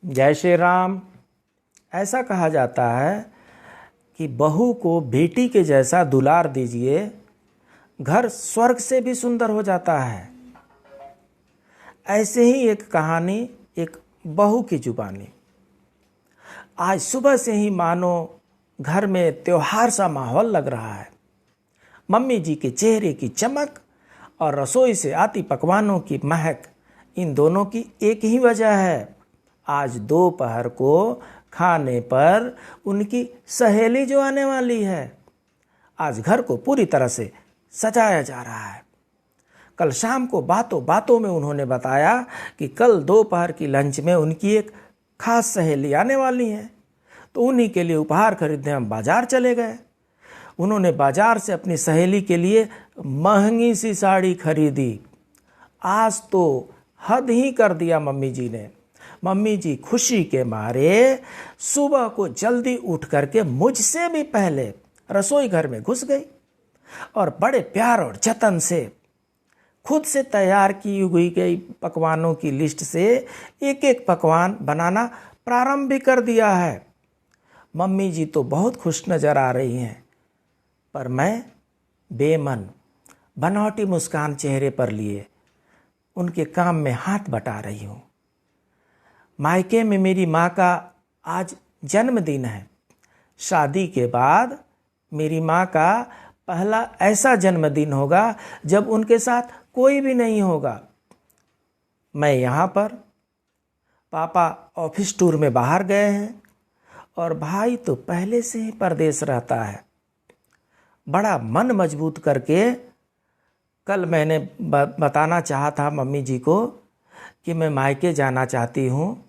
जय श्री राम। ऐसा कहा जाता है कि बहू को बेटी के जैसा दुलार दीजिए, घर स्वर्ग से भी सुंदर हो जाता है। ऐसे ही एक कहानी एक बहू की जुबानी। आज सुबह से ही मानो घर में त्योहार सा माहौल लग रहा है। मम्मी जी के चेहरे की चमक और रसोई से आती पकवानों की महक, इन दोनों की एक ही वजह है। आज दोपहर को खाने पर उनकी सहेली जो आने वाली है। आज घर को पूरी तरह से सजाया जा रहा है। कल शाम को बातों बातों में उन्होंने बताया कि कल दोपहर की लंच में उनकी एक खास सहेली आने वाली है, तो उन्हीं के लिए उपहार खरीदने हम बाजार चले गए। उन्होंने बाजार से अपनी सहेली के लिए महंगी सी साड़ी खरीदी। आज तो हद ही कर दिया मम्मी जी ने। मम्मी जी खुशी के मारे सुबह को जल्दी उठ करके मुझसे भी पहले रसोई घर में घुस गई और बड़े प्यार और जतन से खुद से तैयार की हुई गई पकवानों की लिस्ट से एक एक पकवान बनाना प्रारंभ भी कर दिया है। मम्मी जी तो बहुत खुश नजर आ रही हैं, पर मैं बेमन बनावटी मुस्कान चेहरे पर लिए उनके काम में हाथ बटा रही हूँ। मायके में मेरी माँ का आज जन्मदिन है। शादी के बाद मेरी माँ का पहला ऐसा जन्मदिन होगा जब उनके साथ कोई भी नहीं होगा। मैं यहाँ पर, पापा ऑफिस टूर में बाहर गए हैं और भाई तो पहले से ही परदेश रहता है। बड़ा मन मजबूत करके कल मैंने बताना चाहा था मम्मी जी को कि मैं मायके जाना चाहती हूँ,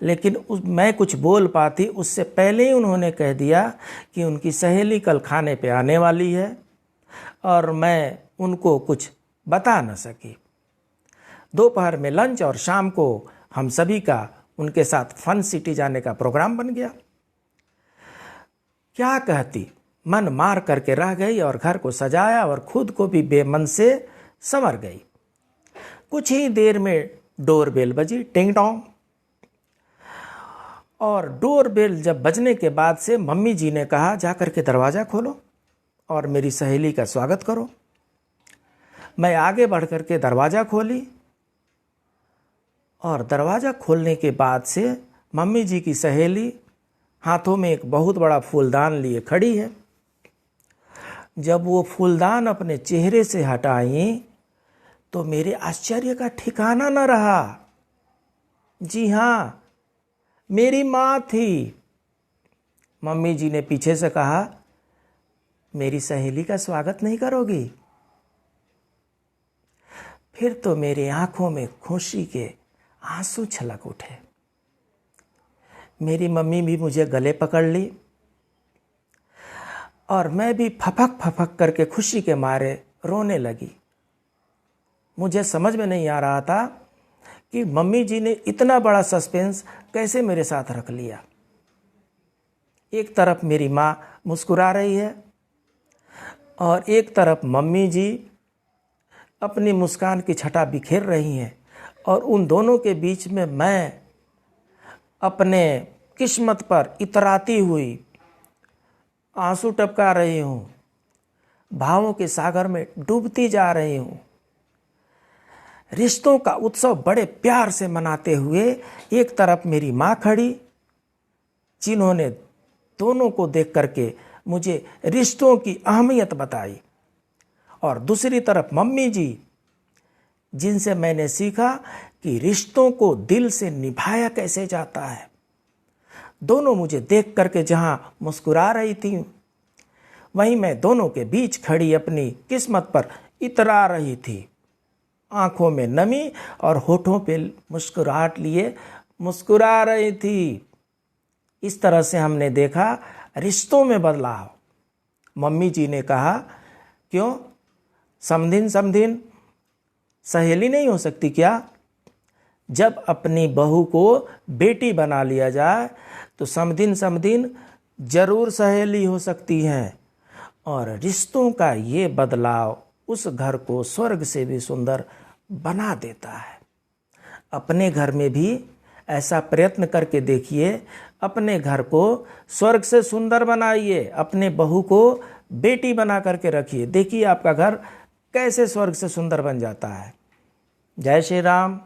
लेकिन मैं कुछ बोल पाती उससे पहले ही उन्होंने कह दिया कि उनकी सहेली कल खाने पे आने वाली है और मैं उनको कुछ बता न सकी। दोपहर में लंच और शाम को हम सभी का उनके साथ फन सिटी जाने का प्रोग्राम बन गया। क्या कहती, मन मार करके रह गई और घर को सजाया और खुद को भी बेमन से संवर गई। कुछ ही देर में डोरबेल बजी, टिंग टोंग। और डोरबेल जब बजने के बाद से मम्मी जी ने कहा, जा करके दरवाज़ा खोलो और मेरी सहेली का स्वागत करो। मैं आगे बढ़ करके दरवाज़ा खोली और दरवाज़ा खोलने के बाद से मम्मी जी की सहेली हाथों में एक बहुत बड़ा फूलदान लिए खड़ी है। जब वो फूलदान अपने चेहरे से हटाई तो मेरे आश्चर्य का ठिकाना न रहा। जी हाँ, मेरी माँ थी। मम्मी जी ने पीछे से कहा, मेरी सहेली का स्वागत नहीं करोगी? फिर तो मेरी आंखों में खुशी के आंसू छलक उठे। मेरी मम्मी भी मुझे गले पकड़ ली और मैं भी फपक फपक करके खुशी के मारे रोने लगी। मुझे समझ में नहीं आ रहा था कि मम्मी जी ने इतना बड़ा सस्पेंस कैसे मेरे साथ रख लिया। एक तरफ मेरी माँ मुस्कुरा रही है और एक तरफ मम्मी जी अपनी मुस्कान की छटा बिखेर रही हैं, और उन दोनों के बीच में मैं अपने किस्मत पर इतराती हुई आंसू टपका रही हूँ, भावों के सागर में डूबती जा रही हूँ। रिश्तों का उत्सव बड़े प्यार से मनाते हुए एक तरफ मेरी माँ खड़ी, जिन्होंने दोनों को देख करके मुझे रिश्तों की अहमियत बताई, और दूसरी तरफ मम्मी जी, जिनसे मैंने सीखा कि रिश्तों को दिल से निभाया कैसे जाता है। दोनों मुझे देख करके जहां मुस्कुरा रही थी, वहीं मैं दोनों के बीच खड़ी अपनी किस्मत पर इतरा रही थी। आंखों में नमी और होठों पे मुस्कुराहट लिए मुस्कुरा रही थी। इस तरह से हमने देखा रिश्तों में बदलाव। मम्मी जी ने कहा, क्यों समधिन समधिन सहेली नहीं हो सकती क्या? जब अपनी बहू को बेटी बना लिया जाए तो समधिन समधिन जरूर सहेली हो सकती हैं। और रिश्तों का ये बदलाव उस घर को स्वर्ग से भी सुंदर बना देता है। अपने घर में भी ऐसा प्रयत्न करके देखिए, अपने घर को स्वर्ग से सुंदर बनाइए, अपने बहू को बेटी बना करके रखिए, देखिए आपका घर कैसे स्वर्ग से सुंदर बन जाता है। जय श्री राम।